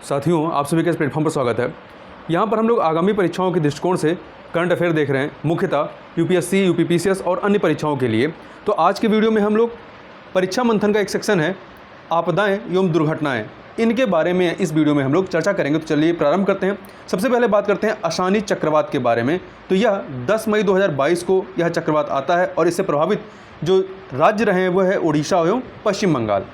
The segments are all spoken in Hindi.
साथियों, आप सभी का इस प्लेटफॉर्म पर स्वागत है। यहाँ पर हम लोग आगामी परीक्षाओं के दृष्टिकोण से करंट अफेयर देख रहे हैं, मुख्यतः यूपीएससी, यूपीपीसीएस और अन्य परीक्षाओं के लिए। तो आज के वीडियो में हम लोग परीक्षा मंथन का एक सेक्शन है आपदाएं एवं दुर्घटनाएं, इनके बारे में इस वीडियो में हम लोग चर्चा करेंगे। तो चलिए प्रारंभ करते हैं। सबसे पहले बात करते हैं अशानी चक्रवात के बारे में। तो यह 10 मई 2022 को यह चक्रवात आता है और इससे प्रभावित जो राज्य रहे हैं वो है उड़ीसा एवं पश्चिम बंगाल।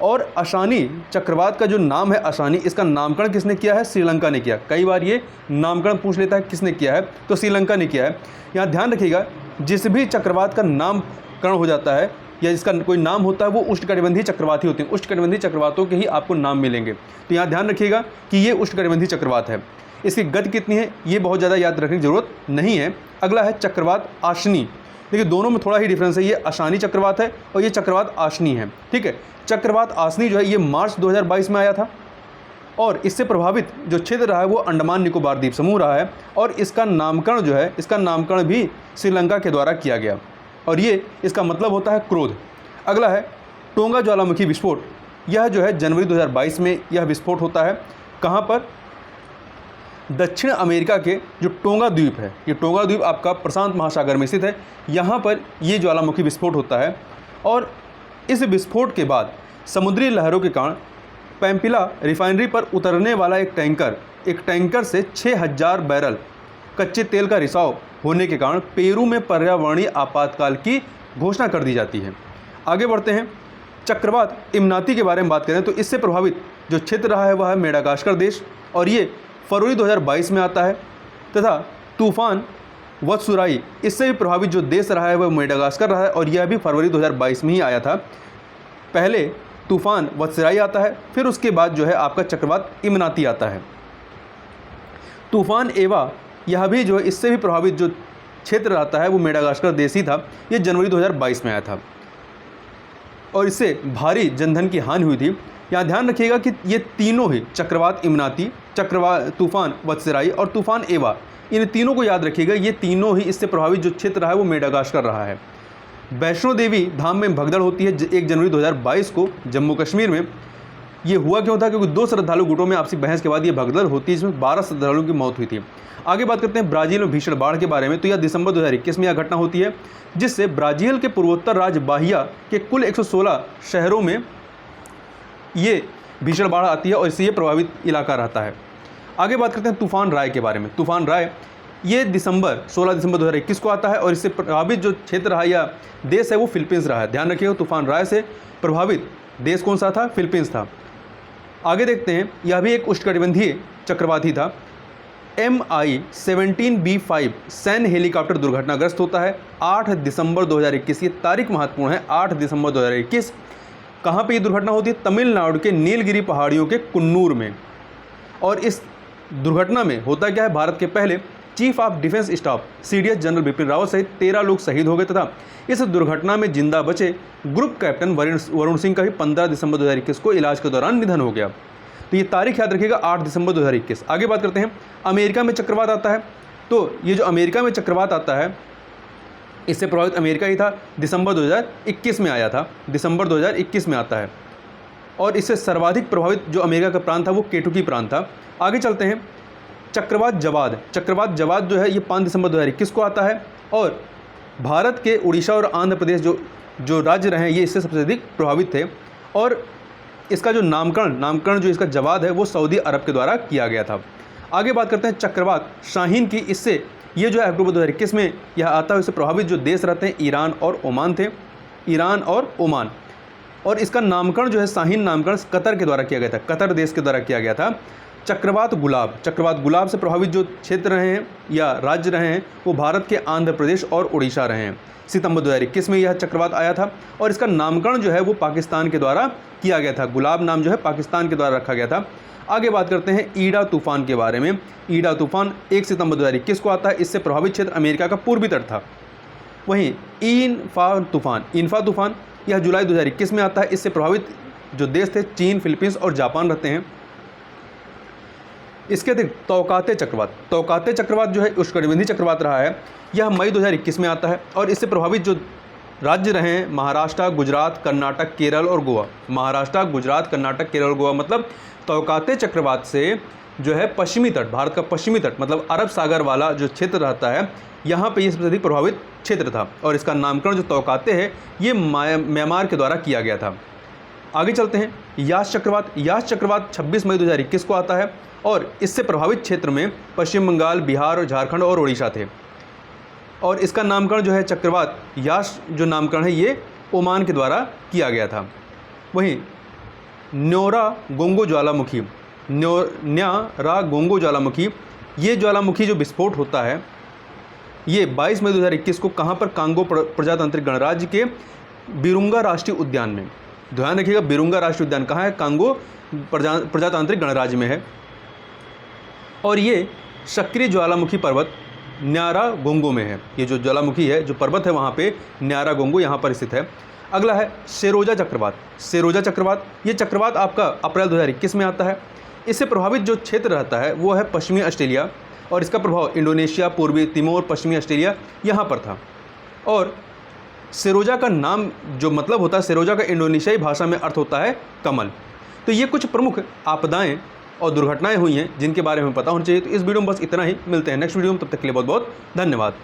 और अशानी चक्रवात का जो नाम है अशानी, इसका नामकरण किसने किया है? श्रीलंका ने किया। कई बार ये नामकरण पूछ लेता है किसने किया है, तो श्रीलंका ने किया है। यहाँ ध्यान रखिएगा, जिस भी चक्रवात का नामकरण हो जाता है या जिसका कोई नाम होता है वो उष्णकटिबंधीय चक्रवात ही होते हैं। उष्णकटिबंधीय चक्रवातों के ही आपको नाम मिलेंगे। तो यहाँ ध्यान रखिएगा कि ये उष्णकटिबंधीय चक्रवात है। इसकी गति कितनी है ये बहुत ज़्यादा याद रखने की जरूरत नहीं है। अगला है चक्रवात आशनी। देखिए दोनों में थोड़ा ही डिफरेंस है, ये अशानी चक्रवात है और ये चक्रवात आशनी है। ठीक है, चक्रवात आशनी जो है ये मार्च 2022 में आया था और इससे प्रभावित जो क्षेत्र रहा है वो अंडमान निकोबार द्वीप समूह रहा है और इसका नामकरण जो है, इसका नामकरण भी श्रीलंका के द्वारा किया गया और ये इसका मतलब होता है क्रोध। अगला है टोंगा ज्वालामुखी विस्फोट। यह जो है जनवरी 2022 में यह विस्फोट होता है। कहाँ पर? दक्षिण अमेरिका के जो टोंगा द्वीप है, ये टोंगा द्वीप आपका प्रशांत महासागर में स्थित है, यहाँ पर ये ज्वालामुखी विस्फोट होता है। और इस विस्फोट के बाद समुद्री लहरों के कारण पैम्पिला रिफाइनरी पर उतरने वाला एक टैंकर से 6000 बैरल कच्चे तेल का रिसाव होने के कारण पेरू में पर्यावरणीय आपातकाल की घोषणा कर दी जाती है। आगे बढ़ते हैं, चक्रवात इमनाती के बारे में बात करें तो इससे प्रभावित जो क्षेत्र रहा है वह है मेडागास्कर देश और ये फरवरी 2022 में आता है। तथा तूफान वत्सुराई, इससे भी प्रभावित जो देश रहा है वह मेडागास्कर रहा है और यह भी फरवरी 2022 में ही आया था। पहले तूफान वत्सुराई आता है, फिर उसके बाद जो है आपका चक्रवात इमनाती आता है। तूफान एवा, यह भी जो है इससे भी प्रभावित जो क्षेत्र रहता है वो मेडागास्कर देश ही था। ये जनवरी 2022 में आया था और इससे भारी जनधन की हानि हुई थी। यहाँ ध्यान रखिएगा कि ये तीनों ही चक्रवात इमनाती, तूफान वत्सुराई और तूफान एवा, इन तीनों को याद रखिएगा। ये तीनों ही इससे प्रभावित जो क्षेत्र रहा है वो मेडागास्कर रहा है। वैष्णो देवी धाम में भगदड़ होती है 1 जनवरी 2022 को जम्मू कश्मीर में। ये हुआ क्यों था? क्योंकि 2 श्रद्धालु गुटों में आपसी बहस के बाद ये भगदड़ होती है, जिसमें 12 श्रद्धालुओं की मौत हुई थी। आगे बात करते हैं ब्राज़ील में भीषण बाढ़ के बारे में। तो यह दिसंबर 2021 में यह घटना होती है, जिससे ब्राज़ील के पूर्वोत्तर राज्य बाहिया के कुल 116 शहरों में ये भीषण बाढ़ आती है और इससे ये प्रभावित इलाका रहता है। आगे बात करते हैं तूफान राय के बारे में। तूफान राय ये 16 दिसंबर 2021 को आता है और इससे प्रभावित जो क्षेत्र रहा या देश है वो फिलीपींस रहा है। ध्यान रखिएगा, तूफान राय से प्रभावित देश कौन सा था? फिलीपींस था। आगे देखते हैं, यह भी एक उष्णकटिबंधीय चक्रवात ही था। MI-17B5 सैन्य हेलीकॉप्टर दुर्घटनाग्रस्त होता है 8 दिसंबर 2021। ये तारीख महत्वपूर्ण है, 8 दिसंबर 2021। कहाँ पे ये दुर्घटना होती है? तमिलनाडु के नीलगिरी पहाड़ियों के कुन्नूर में। और इस दुर्घटना में होता क्या है, भारत के पहले chief of defence staff CDS general Bipin Rawat सहित 13 लोग शहीद हो गए तथा इस दुर्घटना में जिंदा बचे ग्रुप कैप्टन वरुण सिंह का भी 15 दिसंबर 2021 को इलाज के दौरान निधन हो गया। तो ये तारीख याद रखिएगा, 8 दिसंबर 2021। आगे बात करते हैं, अमेरिका में चक्रवात आता है। तो ये जो अमेरिका में चक्रवात आता है इससे प्रभावित अमेरिका ही था, दिसंबर 2021 में आया था, दिसंबर 2021 में आता है। और इससे सर्वाधिक प्रभावित जो अमेरिका का प्रांत था वो केंटुकी प्रांत था। आगे चलते हैं, चक्रवात जवाद। चक्रवात जवाद जो है ये 5 दिसंबर 2021 को आता है और भारत के उड़ीसा और आंध्र प्रदेश जो राज्य रहे हैं ये इससे सबसे अधिक प्रभावित थे। और इसका जो नामकरण जो इसका जवाद है वो सऊदी अरब के द्वारा किया गया था। आगे बात करते हैं चक्रवात शाहीन की। इससे ये जो है अक्टूबर 2021 में यह आता है। इससे प्रभावित जो देश रहते हैं ईरान और ओमान थे, ईरान और ओमान। और इसका नामकरण जो है शाहीन नामकरण कतर के द्वारा किया गया था, कतर देश के द्वारा किया गया था। चक्रवात गुलाब से प्रभावित जो क्षेत्र रहे हैं या राज्य रहे हैं वो भारत के आंध्र प्रदेश और उड़ीसा रहे हैं। सितंबर 2021 में यह चक्रवात आया था और इसका नामकरण जो है वो पाकिस्तान के द्वारा किया गया था। गुलाब नाम जो है पाकिस्तान के द्वारा रखा गया था। आगे बात करते हैं ईडा तूफान के बारे में। ईडा तूफान 1 सितंबर 2021 को आता है। इससे प्रभावित क्षेत्र अमेरिका का पूर्वी तट था। वहीं इन्फा तूफान यह जुलाई 2021 में आता है। इससे प्रभावित जो देश थे चीन, फिलीपींस और जापान रहते हैं। इसके अतिरिक्त तौकाते चक्रवात जो है उष्णकटिबंधीय चक्रवात रहा है। यह मई 2021 में आता है और इससे प्रभावित जो राज्य रहे महाराष्ट्र, गुजरात, कर्नाटक, केरल और गोवा। महाराष्ट्र, गुजरात, कर्नाटक, केरल और गोवा मतलब तौकाते चक्रवात से जो है पश्चिमी तट, भारत का पश्चिमी तट मतलब अरब सागर वाला जो क्षेत्र रहता है, यहाँ पे ये सबसे अधिक प्रभावित क्षेत्र था। और इसका नामकरण जो तौकाते है ये म्यांमार के द्वारा किया गया था। आगे चलते हैं। यास चक्रवात। यास चक्रवात 26 मई 2021 को आता है और इससे प्रभावित क्षेत्र में पश्चिम बंगाल, बिहार और झारखंड और उड़ीसा थे। और इसका नामकरण जो है चक्रवात यास जो नामकरण है ये ओमान के द्वारा किया गया था। वहीं न्योरा गोंगो ज्वालामुखी, न्यारा गोंगो ज्वालामुखी, ये ज्वालामुखी जो विस्फोट होता है ये 22 मई 2021 को कहाँ पर, कांगो प्रजातांत्रिक गणराज्य के बिरुंगा राष्ट्रीय उद्यान में। ध्यान रखिएगा, बिरुंगा राष्ट्रीय उद्यान कहाँ है, कांगो प्रजातांत्रिक गणराज्य में है। और ये सक्रिय ज्वालामुखी पर्वत न्यारा गोंगो में है। ये जो ज्वालामुखी है, जो पर्वत है वहाँ पे न्यारा गोंगो यहाँ पर स्थित है। अगला है सेरोजा चक्रवात। सेरोजा चक्रवात, ये चक्रवात आपका अप्रैल 2021 में आता है। इससे प्रभावित जो क्षेत्र रहता है वो है पश्चिमी ऑस्ट्रेलिया और इसका प्रभाव इंडोनेशिया, पूर्वी तिमोर, पश्चिमी ऑस्ट्रेलिया यहाँ पर था। और सेरोजा का नाम जो मतलब होता है, सेरोजा का इंडोनेशियाई भाषा में अर्थ होता है कमल। तो ये कुछ प्रमुख आपदाएं और दुर्घटनाएं हुई हैं जिनके बारे में पता होना चाहिए। तो इस वीडियो में बस इतना ही, मिलते हैं नेक्स्ट वीडियो में, तब तक के लिए बहुत बहुत धन्यवाद।